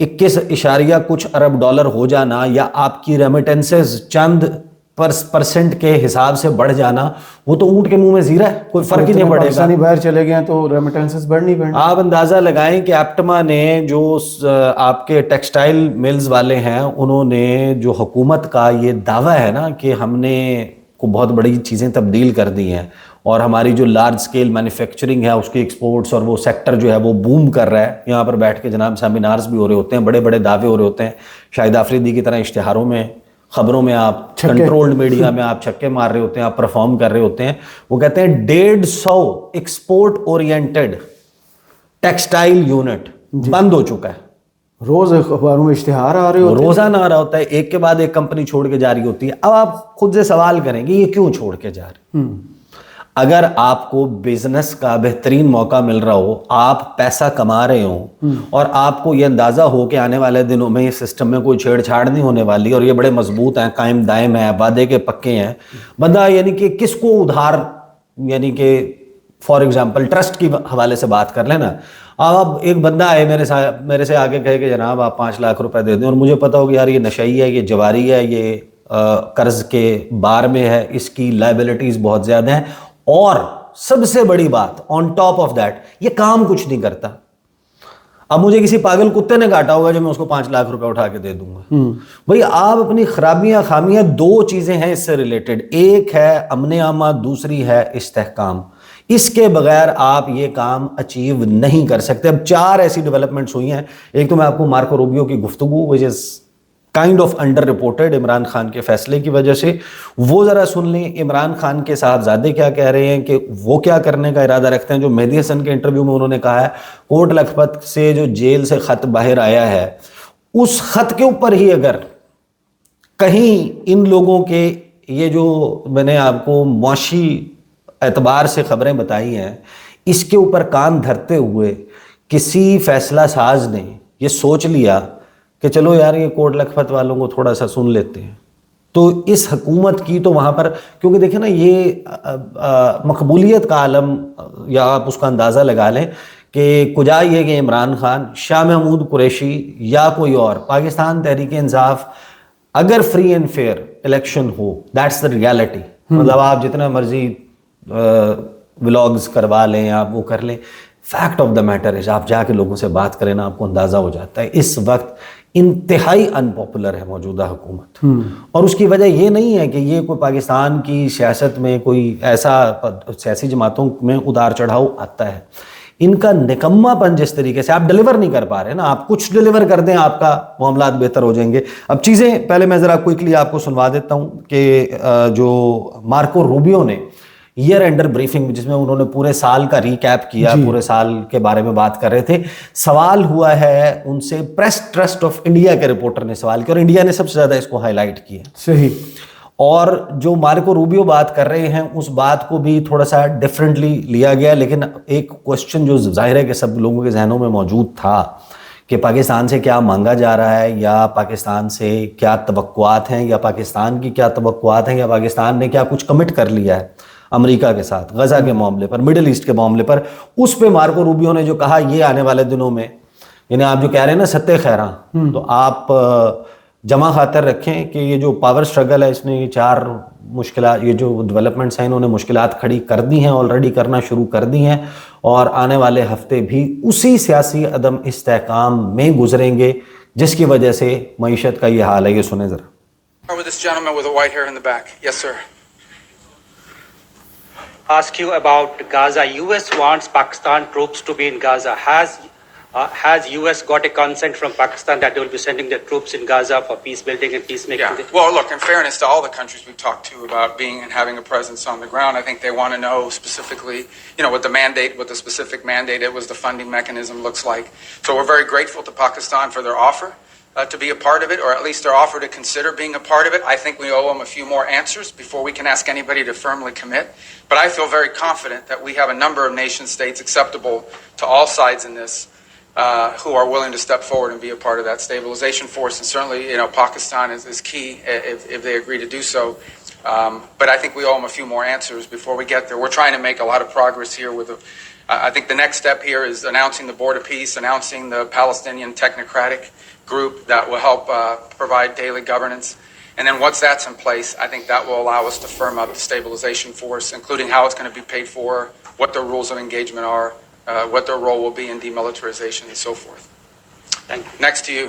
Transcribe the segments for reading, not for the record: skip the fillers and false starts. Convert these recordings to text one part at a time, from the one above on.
21 کچھ ارب ڈالر ہو جانا یا آپ کی ریمیٹنسز چند پرسنٹ کے حساب سے بڑھ جانا، وہ تو اونٹ کے منہ میں زیرہ ہے، کوئی فرق ہی نہیں پڑے گا. پاکستانی باہر چلے گئے ہیں تو ریمیٹنسز بڑھنی پڑنی. آپ اندازہ لگائیں کہ ایپٹما نے جو آپ کے ٹیکسٹائل ملز والے ہیں، انہوں نے جو حکومت کا یہ دعویٰ ہے نا کہ ہم نے کو بہت بڑی چیزیں تبدیل کر دی ہیں اور ہماری جو لارج سکیل مینوفیکچرنگ ہے اس کی ایکسپورٹس اور وہ سیکٹر جو ہے وہ بوم کر رہا ہے. یہاں پر بیٹھ کے جناب سیمینارز بھی ہو رہے ہوتے ہیں، بڑے بڑے دعوے ہو رہے ہوتے ہیں، شاہد آفریدی کی طرح اشتہاروں میں، خبروں میں، آپ کنٹرولڈ میڈیا میں آپ چھکے مار رہے ہوتے ہیں، آپ پرفارم کر رہے ہوتے ہیں. وہ کہتے ہیں 150 ایکسپورٹ اورینٹڈ ٹیکسٹائل یونٹ بند ہو چکا ہے. روز اخباروں میں اشتہار آ رہے ہوتے ہیں، روزانہ آ رہا ہوتا ہے، ایک کے بعد ایک کمپنی چھوڑ کے جا رہی ہوتی ہے. اب آپ خود سے سوال کریں گے یہ کیوں چھوڑ کے جا رہے ہیں؟ اگر آپ کو بزنس کا بہترین موقع مل رہا ہو، آپ پیسہ کما رہے ہوں اور آپ کو یہ اندازہ ہو کہ آنے والے دنوں میں اس سسٹم میں کوئی چھیڑ چھاڑ نہیں ہونے والی اور یہ بڑے مضبوط ہیں، قائم دائم ہیں، وعدے کے پکے ہیں، بندہ یعنی کہ کس کو ادھار، یعنی کہ فار ایگزامپل ٹرسٹ کی حوالے سے بات کر لیں نا. اب ایک بندہ آئے میرے سے آگے کہے کہ جناب آپ 5 لاکھ روپے دے دیں، اور مجھے پتا ہو کہ یار یہ نشئی ہے، یہ جواری ہے، یہ قرض کے بار میں ہے، اس کی لائبلٹیز بہت زیادہ ہیں، اور سب سے بڑی بات آن ٹاپ آف دیٹ یہ کام کچھ نہیں کرتا. اب مجھے کسی پاگل کتے نے کاٹا ہوگا جو میں اس کو 5 لاکھ روپے اٹھا کے دے دوں گا. بھئی آپ اپنی خرابیاں خامیاں، 2 چیزیں ہیں اس سے ریلیٹڈ، ایک ہے امن عامہ، دوسری ہے استحکام. اس کے بغیر آپ یہ کام اچیو نہیں کر سکتے. اب 4 ایسی ڈیولپمنٹس ہوئی ہیں. ایک تو میں آپ کو مارکو روبیو کی گفتگو which is kind of under reported Imran Khan کے فیصلے کی وجہ سے، وہ ذرا سن لیں. عمران خان کے صاحبزادے کیا کہہ رہے ہیں کہ وہ کیا کرنے کا ارادہ رکھتے ہیں. جو مہدی حسن کے انٹرویو میں انہوں نے کہا ہے کوٹ لکھپت سے جو جیل سے خط باہر آیا ہے، اس خط کے اوپر ہی اگر کہیں ان لوگوں کے یہ جو میں نے آپ کو معاشی اعتبار سے خبریں بتائی ہیں، اس کے اوپر کان دھرتے ہوئے کسی فیصلہ ساز نے یہ سوچ لیا کہ چلو یار یہ کوٹ لکھپت والوں کو تھوڑا سا سن لیتے ہیں، تو اس حکومت کی تو وہاں پر، کیونکہ دیکھیں نا یہ مقبولیت کا عالم، یا آپ اس کا اندازہ لگا لیں کہ کجا یہ کہ عمران خان، شاہ محمود قریشی یا کوئی اور، پاکستان تحریک انصاف اگر فری اینڈ فیئر الیکشن ہو، دیٹس دا ریالٹی. مطلب آپ جتنا مرضی ولاگز کروا لیں، آپ وہ کر لیں، فیکٹ آف دا میٹر ہے آپ جا کے لوگوں سے بات کریں نا، آپ کو اندازہ ہو جاتا ہے اس وقت انتہائی ان پاپولر ہے موجودہ حکومت. اور اس کی وجہ یہ نہیں ہے کہ یہ کوئی پاکستان کی سیاست میں کوئی ایسا سیاسی جماعتوں میں اتار چڑھاؤ آتا ہے، ان کا نکما پن جس طریقے سے آپ ڈیلیور نہیں کر پا رہے نا. آپ کچھ ڈیلیور کر دیں، آپ کا معاملات بہتر ہو جائیں گے. اب چیزیں پہلے میں ذرا کوئکلی آپ کو سنوا دیتا ہوں کہ جو مارکو روبیو نے ایئر اینڈر بریفنگ، جس میں انہوں نے پورے سال کا ریکیپ کیا، پورے سال کے بارے میں بات کر رہے تھے، سوال ہوا ہے ان سے، پریس ٹرسٹ آف انڈیا کے رپورٹر نے سوال کیا اور انڈیا نے سب سے زیادہ اس کو ہائی لائٹ کیا. صحیح. اور جو مارکو روبیو بات کر رہے ہیں اس بات کو بھی تھوڑا سا ڈیفرنٹلی لیا گیا، لیکن ایک کوسچن جو ظاہر ہے کہ سب لوگوں کے ذہنوں میں موجود تھا کہ پاکستان سے کیا مانگا جا رہا ہے، یا پاکستان سے کیا توقعات ہیں، یا پاکستان کی کیا توقعات ہیں، یا پاکستان نے کیا کچھ کمٹ کر لیا ہے امریکہ کے ساتھ غزہ کے معاملے پر، مڈل ایسٹ کے معاملے پر. اس پہ مارکو روبیو نے جو کہا یہ آنے والے دنوں میں، یعنی آپ جو کہہ رہے ہیں نا ستے خیراں، تو آپ جمع خاطر رکھیں کہ یہ جو پاور سٹرگل ہے اس نے یہ 4 مشکلات، یہ جو ڈیولپمنٹس ہیں انہوں نے مشکلات کھڑی کر دی ہیں، آلریڈی کرنا شروع کر دی ہیں، اور آنے والے ہفتے بھی اسی سیاسی عدم استحکام میں گزریں گے جس کی وجہ سے معیشت کا یہ حال ہے. یہ سنیں ذرا. This gentleman with the white hair in the back. Yes, sir. Ask you about Gaza. US wants Pakistan troops to be in Gaza. Has US got a consent from Pakistan that they will be sending their troops in Gaza for peace building and peacemaking? Yeah. Well, look, in fairness to all the countries we've talked to about being and having a presence on the ground, I think they want to know specifically, what the mandate, what the specific mandate, it was the funding mechanism looks like. So we're very grateful to Pakistan for their offer to be a part of it, or at least their offer to consider being a part of it. I think we owe them a few more answers before we can ask anybody to firmly commit. But I feel very confident that we have a number of nation states acceptable to all sides in this who are willing to step forward and be a part of that stabilization force. And certainly, Pakistan is key if they agree to do so. But I think we owe them a few more answers before we get there. We're trying to make a lot of progress here with I think the next step here is announcing the Board of Peace, announcing the Palestinian Technocratic Group that will help provide daily governance. And then once that's in place, I think that will allow us to firm up the stabilization force, including how it's going to be paid for, what their rules of engagement are, what their role will be in demilitarization and so forth. Thank you. Next to you.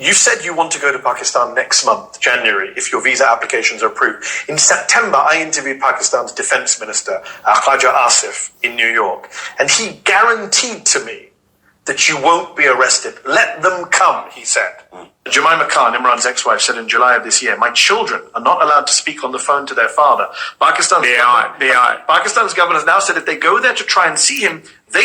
You said you want to go to Pakistan next month, January, if your visa applications are approved. In September, I interviewed Pakistan's defense minister, Khaja Asif, in New York, and he guaranteed to me that you won't be arrested. Let them come, he said. Jemima Khan, Imran's ex-wife, said in July of this year, my children are not allowed to speak on the phone to their father. Pakistan's governor has now said if they go there to try and see him, they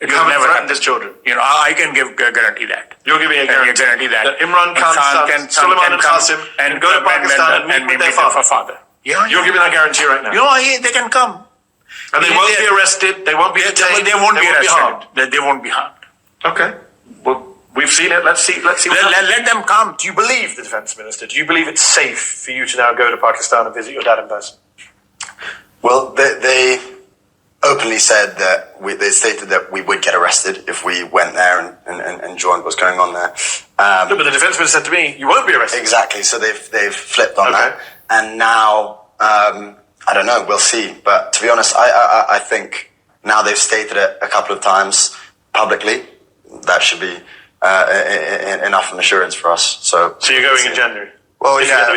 You haven't threatened his children. You know, I can guarantee that. You're giving a guarantee that Imran Khan's sons, Suleiman and Qasim, and go to Pakistan and meet their father. Yeah, you're giving that guarantee right now. You know, they can come. And they won't be arrested. They won't be detained. They won't be harmed. They won't be harmed. Okay. Well, we've seen it. Let's see. Let them come. Do you believe the defense minister? Do you believe it's safe for you to now go to Pakistan and visit your dad in person? Well, they openly said that they stated that we would get arrested if we went there and joined what's going on there. No, but the defense minister said to me, you won't be arrested. Exactly. So they've flipped on that, and now I don't know. We'll see. But to be honest, I think now they've stated it a couple of times publicly. That should be enough of an assurance for us. So you're going in January? Well, yeah.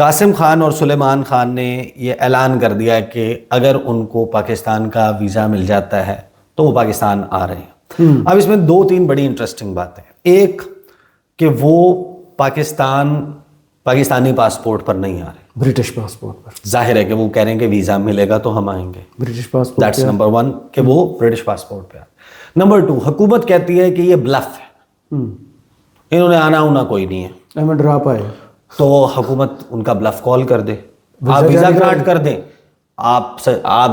Qasim Khan اور سلیمان خان نے یہ اعلان کر دیا کہ اگر ان کو پاکستان کا ویزا مل جاتا ہے تو وہ پاکستان آ رہے ہیں. اب اس میں 2-3 بڑی انٹرسٹنگ باتیں. ایک کہ وہ پاکستانی پاسپورٹ پر نہیں آ رہے, برٹش پاسپورٹ پر. ظاہر ہے کہ وہ کہہ رہے ہیں کہ ویزا ملے گا تو ہم آئیں گے. برٹش پاسپورٹ دیٹس نمبر 1 کہ وہ برٹش پاسپورٹ پہ آ. نمبر 2 حکومت کہتی ہے کہ یہ بلف ہے, انہوں نے آنا ہونا کوئی نہیں ہے, ہمیں ڈرا پائے. تو حکومت ان کا بلف کال کر دے, آپ ویزا گرانٹ کر دیں, آپ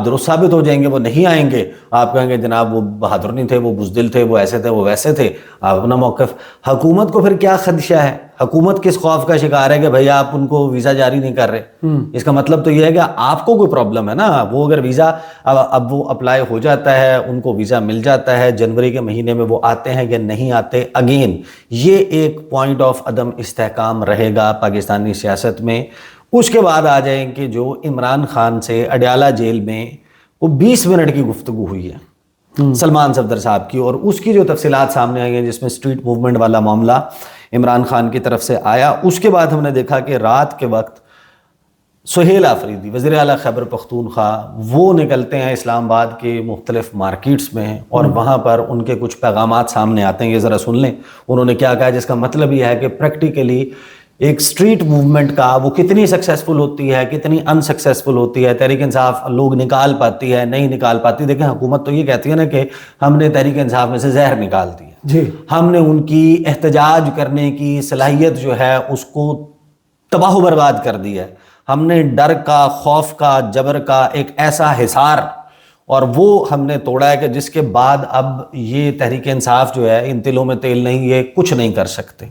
درست ثابت ہو جائیں گے, وہ نہیں آئیں گے, آپ کہیں گے جناب وہ بہادر نہیں تھے, وہ بزدل تھے, وہ ایسے تھے, وہ ویسے تھے, آپ اپنا موقف. حکومت کو پھر کیا خدشہ ہے, حکومت کس خوف کا شکار ہے کہ بھئی آپ ان کو ویزا جاری نہیں کر رہے؟ اس کا مطلب تو یہ ہے کہ آپ کو کوئی پرابلم ہے نا. وہ اگر ویزا اب وہ اپلائی ہو جاتا ہے, ان کو ویزا مل جاتا ہے, جنوری کے مہینے میں وہ آتے ہیں یا نہیں آتے, اگین یہ ایک پوائنٹ آف عدم استحکام رہے گا پاکستانی سیاست میں. اس کے بعد آ جائیں کہ جو عمران خان سے اڈیالہ جیل میں وہ 20 منٹ کی گفتگو ہوئی ہے سلمان صفدر صاحب کی, اور اس کی جو تفصیلات سامنے آئی ہیں جس میں اسٹریٹ موومنٹ والا معاملہ عمران خان کی طرف سے آیا. اس کے بعد ہم نے دیکھا کہ رات کے وقت سہیل آفریدی وزیر اعلیٰ خیبر پختونخوا وہ نکلتے ہیں اسلام آباد کے مختلف مارکیٹس میں, اور وہاں پر ان کے کچھ پیغامات سامنے آتے ہیں, یہ ذرا سن لیں انہوں نے کیا کہا, جس کا مطلب یہ ہے کہ پریکٹیکلی ایک اسٹریٹ موومنٹ کا وہ کتنی سکسیسفل ہوتی ہے, کتنی ان سکسیسفل ہوتی ہے, تحریک انصاف لوگ نکال پاتی ہے, نہیں نکال پاتی. دیکھیں حکومت تو یہ کہتی ہے نا کہ ہم نے تحریک انصاف میں سے زہر نکال دی ہے, جی ہم نے ان کی احتجاج کرنے کی صلاحیت جو ہے اس کو تباہ و برباد کر دی ہے, ہم نے ڈر کا, خوف کا, جبر کا ایک ایسا حصار اور وہ ہم نے توڑا ہے کہ جس کے بعد اب یہ تحریک انصاف جو ہے ان تلوں میں تیل نہیں, یہ کچھ نہیں کر سکتے.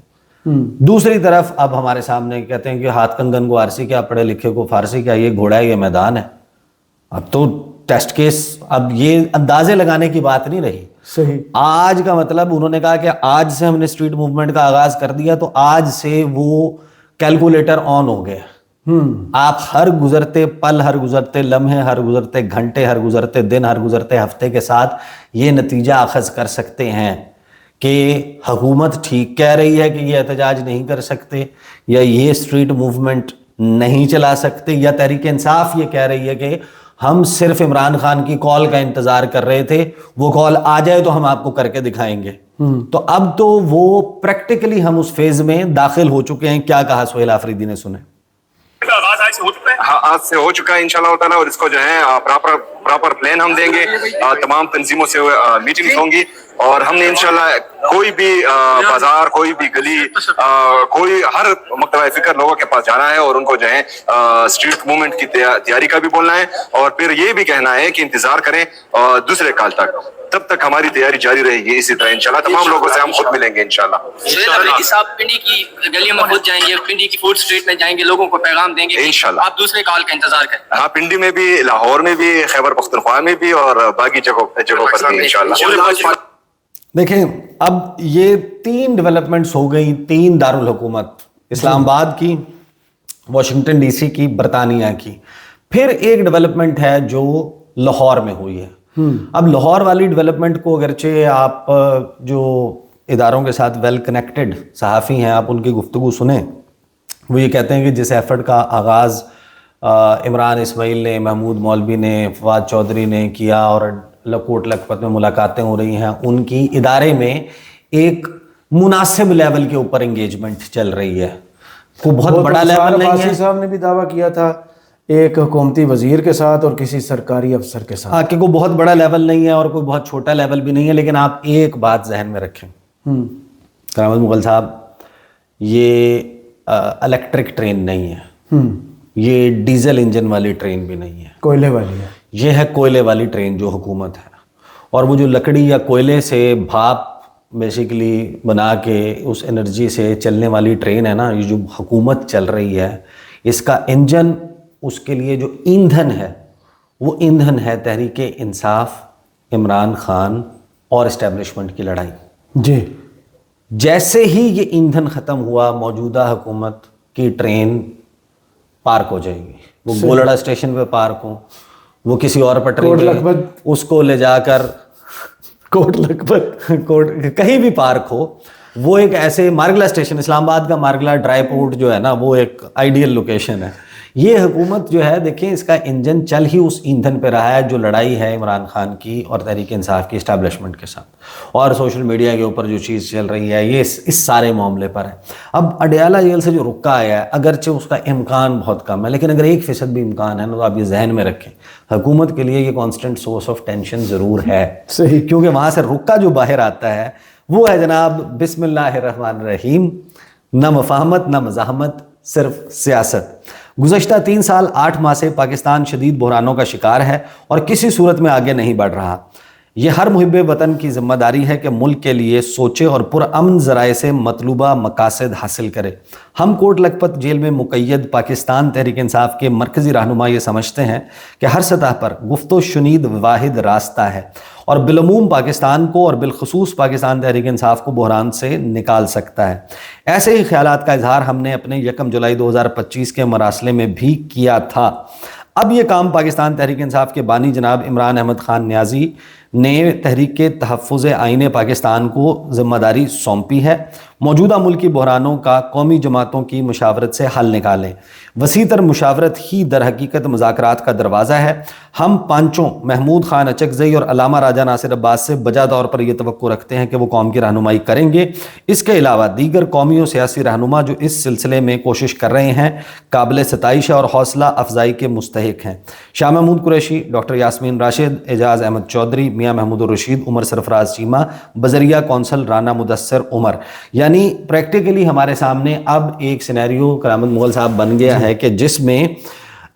دوسری طرف اب ہمارے سامنے کہتے ہیں کہ ہاتھ کنگن کو آرسی کیا, پڑھے لکھے کو فارسی کیا, یہ گھوڑا ہے, یہ میدان ہے. اب تو ٹیسٹ کیس, اب یہ اندازے لگانے کی بات نہیں رہی. صحیح. آج کا مطلب انہوں نے کہا کہ آج سے ہم نے اسٹریٹ موومنٹ کا آغاز کر دیا, تو آج سے وہ کیلکولیٹر آن ہو گیا. آپ ہر گزرتے پل, ہر گزرتے لمحے, ہر گزرتے گھنٹے, ہر گزرتے دن, ہر گزرتے ہفتے کے ساتھ یہ نتیجہ اخذ کر سکتے ہیں کہ حکومت ٹھیک کہہ رہی ہے کہ یہ احتجاج نہیں کر سکتے, یا یہ اسٹریٹ موومنٹ نہیں چلا سکتے, یا تحریک انصاف یہ کہہ رہی ہے کہ ہم صرف عمران خان کی کال کا انتظار کر رہے تھے, وہ کال آ جائے تو ہم آپ کو کر کے دکھائیں گے. تو اب تو وہ پریکٹیکلی ہم اس فیز میں داخل ہو چکے ہیں. کیا کہا سہیل آفریدی نے, سنیں. آج سے ہو چکا ہے انشاءاللہ تعالیٰ, اور اس کو جو ہے پراپر پلان ہم دیں گے, تمام تنظیموں سے میٹنگز ہوں گی, اور ہم نے انشاءاللہ کوئی بھی بازار, کوئی بھی گلی, کوئی ہر مکتبہ فکر لوگوں کے پاس جانا ہے اور ان کو جو ہے اسٹریٹ موومنٹ کی تیاری کا بھی بولنا ہے, اور پھر یہ بھی کہنا ہے کہ انتظار کریں دوسرے کال تک, تب تک ہماری تیاری جاری رہے گی. اسی طرح انشاءاللہ تمام لوگوں سے ہم خود ملیں گے انشاءاللہ. آپ پنڈی کی گلیوں میں خود جائیں گے, پنڈی کی فوڈ اسٹریٹ میں جائیں گے, لوگوں کو پیغام دیں گے انشاءاللہ. آپ دوسرے کال کا انتظار کریں. ہاں, پنڈی میں بھی, لاہور میں بھی, خیبر پختونخوا میں بھی, اور باقی جگہوں پر بھی انشاءاللہ. دیکھیں اب یہ 3 ڈیولپمنٹس ہو گئی, 3 دارالحکومت, اسلام آباد کی, واشنگٹن ڈی سی کی, برطانیہ کی. پھر ایک ڈیولپمنٹ ہے جو لاہور میں ہوئی ہے. اب لاہور والی ڈیولپمنٹ کو اگرچہ آپ جو اداروں کے ساتھ ویل کنیکٹڈ صحافی ہیں, آپ ان کی گفتگو سنیں, وہ یہ کہتے ہیں کہ جس ایفرٹ کا آغاز عمران اسماعیل نے, محمود مولوی نے, فواد چودھری نے کیا, اور کوٹ لکھپت میں ملاقاتیں ہو رہی ہیں, ان کی ادارے میں ایک مناسب لیول کے اوپر انگیجمنٹ چل رہی ہے. کوئی بہت بڑا لیول نہیں ہے. صاحب نے بھی دعویٰ کیا تھا ایک حکومتی وزیر کے ساتھ اور کسی سرکاری افسر کے ساتھ, ہاں, کہ کوئی بہت بڑا لیول نہیں ہے اور کوئی بہت چھوٹا لیول بھی نہیں ہے. لیکن آپ ایک بات ذہن میں رکھیں کرامت مغل صاحب, یہ الیکٹرک ٹرین نہیں ہے, یہ ڈیزل انجن والی ٹرین بھی نہیں ہے, کوئلے والی ہے. یہ ہے کوئلے والی ٹرین جو حکومت ہے, اور وہ جو لکڑی یا کوئلے سے بھاپ بیسیکلی بنا کے اس انرجی سے چلنے والی ٹرین ہے نا, یہ جو حکومت چل رہی ہے, اس کا انجن, اس کے لیے جو ایندھن ہے وہ ایندھن ہے تحریک انصاف, عمران خان اور اسٹیبلشمنٹ کی لڑائی. جی, جیسے ہی یہ ایندھن ختم ہوا, موجودہ حکومت کی ٹرین پارک ہو جائے گی. وہ گولڑا اسٹیشن پہ پارک ہو, وہ کسی اور پٹری پہ, اس کو لے جا کر کوٹ لکھپت کہیں بھی پارک ہو, وہ ایک ایسے مارگلہ اسٹیشن، اسلام آباد کا مارگلہ ڈرائی پورٹ جو ہے نا وہ ایک آئیڈیل لوکیشن ہے. یہ حکومت جو ہے دیکھیں اس کا انجن چل ہی اس ایندھن پہ رہا ہے جو لڑائی ہے عمران خان کی اور تحریک انصاف کی اسٹیبلشمنٹ کے ساتھ، اور سوشل میڈیا کے اوپر جو چیز چل رہی ہے یہ اس سارے معاملے پر ہے. اب اڈیالہ جیل سے جو رکا آیا ہے اگرچہ اس کا امکان بہت کم ہے، لیکن اگر 1% بھی امکان ہے نا تو آپ یہ ذہن میں رکھیں حکومت کے لیے یہ کانسٹنٹ سورس آف ٹینشن ضرور ہے. صحیح. کیونکہ وہاں سے رکا جو باہر آتا ہے وہ ہے جناب بسم اللہ الرحمن الرحیم، نہ مفاہمت نہ مزاحمت، صرف سیاست. گزشتہ 3 سال 8 ماہ سے پاکستان شدید بحرانوں کا شکار ہے اور کسی صورت میں آگے نہیں بڑھ رہا. یہ ہر محب وطن کی ذمہ داری ہے کہ ملک کے لیے سوچے اور پرامن ذرائع سے مطلوبہ مقاصد حاصل کرے. ہم کوٹ لکھپت جیل میں مقید پاکستان تحریک انصاف کے مرکزی رہنما یہ سمجھتے ہیں کہ ہر سطح پر گفت و شنید واحد راستہ ہے اور بالعموم پاکستان کو اور بالخصوص پاکستان تحریک انصاف کو بحران سے نکال سکتا ہے. ایسے ہی خیالات کا اظہار ہم نے اپنے 1 جولائی 2025 کے مراسلے میں بھی کیا تھا. اب یہ کام پاکستان تحریک انصاف کے بانی جناب عمران احمد خان نیازی نے تحریک کے تحفظ آئین پاکستان کو ذمہ داری سونپی ہے. موجودہ ملکی بحرانوں کا قومی جماعتوں کی مشاورت سے حل نکالیں. وسیع تر مشاورت ہی در حقیقت مذاکرات کا دروازہ ہے. ہم پانچوں محمود خان اچکزئی اور علامہ راجہ ناصر عباس سے بجا طور پر یہ توقع رکھتے ہیں کہ وہ قوم کی رہنمائی کریں گے. اس کے علاوہ دیگر قومی و سیاسی رہنما جو اس سلسلے میں کوشش کر رہے ہیں قابل ستائش اور حوصلہ افزائی کے مستحق ہیں. شاہ محمود قریشی، ڈاکٹر یاسمین راشد، اعجاز احمد چودھری، میاں محمود الرشید، عمر سرفراز چیمہ، بذریعہ کونسل رانا مدثر عمر. یعنی پریکٹیکلی ہمارے سامنے اب ایک سینیریو کرامت مغل صاحب بن گیا ہے کہ جس میں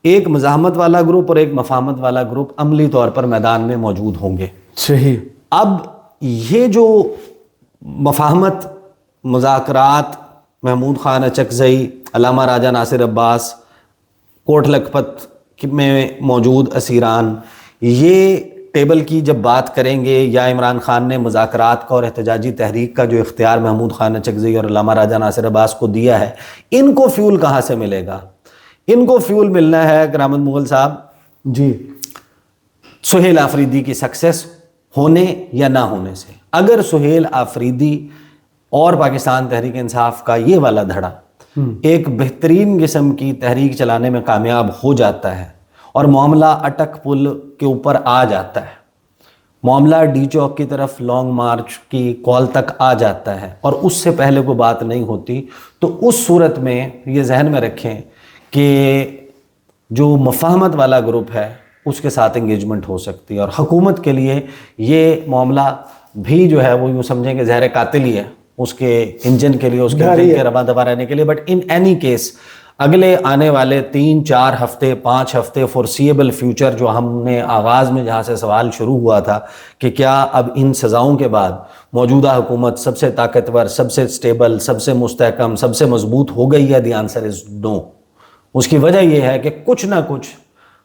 ایک مزاحمت والا گروپ اور ایک مفاہمت والا گروپ عملی طور پر میدان میں موجود ہوں گے. صحیح. اب یہ جو مفاہمت، مذاکرات، محمود خان اچکزئی، علامہ راجہ ناصر عباس، کوٹ لکھپت میں موجود اسیران، یہ ٹیبل کی جب بات کریں گے یا عمران خان نے مذاکرات کا اور احتجاجی تحریک کا جو اختیار محمود خان اچکزئی اور علامہ راجہ ناصر عباس کو دیا ہے، ان کو فیول کہاں سے ملے گا؟ ان کو فیول ملنا ہے کرامت مغل صاحب جی سہیل آفریدی کی سکسیس ہونے یا نہ ہونے سے. اگر سہیل آفریدی اور پاکستان تحریک انصاف کا یہ والا دھڑا ایک بہترین قسم کی تحریک چلانے میں کامیاب ہو جاتا ہے اور معاملہ اٹک پل کے اوپر آ جاتا ہے، معاملہ ڈی چوک کی طرف لانگ مارچ کی کال تک آ جاتا ہے اور اس سے پہلے کوئی بات نہیں ہوتی، تو اس صورت میں یہ ذہن میں رکھیں کہ جو مفاہمت والا گروپ ہے اس کے ساتھ انگیجمنٹ ہو سکتی ہے. اور حکومت کے لیے یہ معاملہ بھی جو ہے وہ یوں سمجھیں کہ زہر قاتل ہی ہے اس کے انجن کے لیے، اس کے انجن کے رواں دوا رہنے کے لیے. بٹ ان اینی کیس اگلے آنے والے 3-4 ہفتے 5 ہفتے فورسیبل فیوچر جو ہم نے آغاز میں جہاں سے سوال شروع ہوا تھا کہ کیا اب ان سزاؤں کے بعد موجودہ حکومت سب سے طاقتور، سب سے سٹیبل، سب سے مستحکم، سب سے مضبوط ہو گئی ہے؟ دی آنسر از نو. اس کی وجہ یہ ہے کہ کچھ نہ کچھ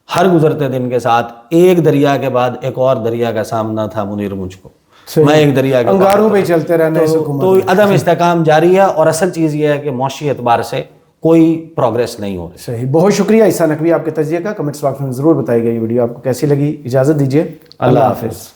ہر گزرتے دن کے ساتھ ایک دریا کے بعد ایک اور دریا کا سامنا تھا منیر مجھ کو. میں ایک دریا کے انگاروں پہ چلتے رہنا اس حکومت تو عدم استحکام جاری ہے اور اصل چیز یہ ہے کہ معاشی اعتبار سے کوئی پروگریس نہیں ہو رہی. صحیح. بہت شکریہ عیسیٰ نقوی آپ کے تجزیے کا. کمنٹس باکس میں ضرور بتائیے گا یہ ویڈیو آپ کو کیسی لگی. اجازت دیجیے. اللہ حافظ.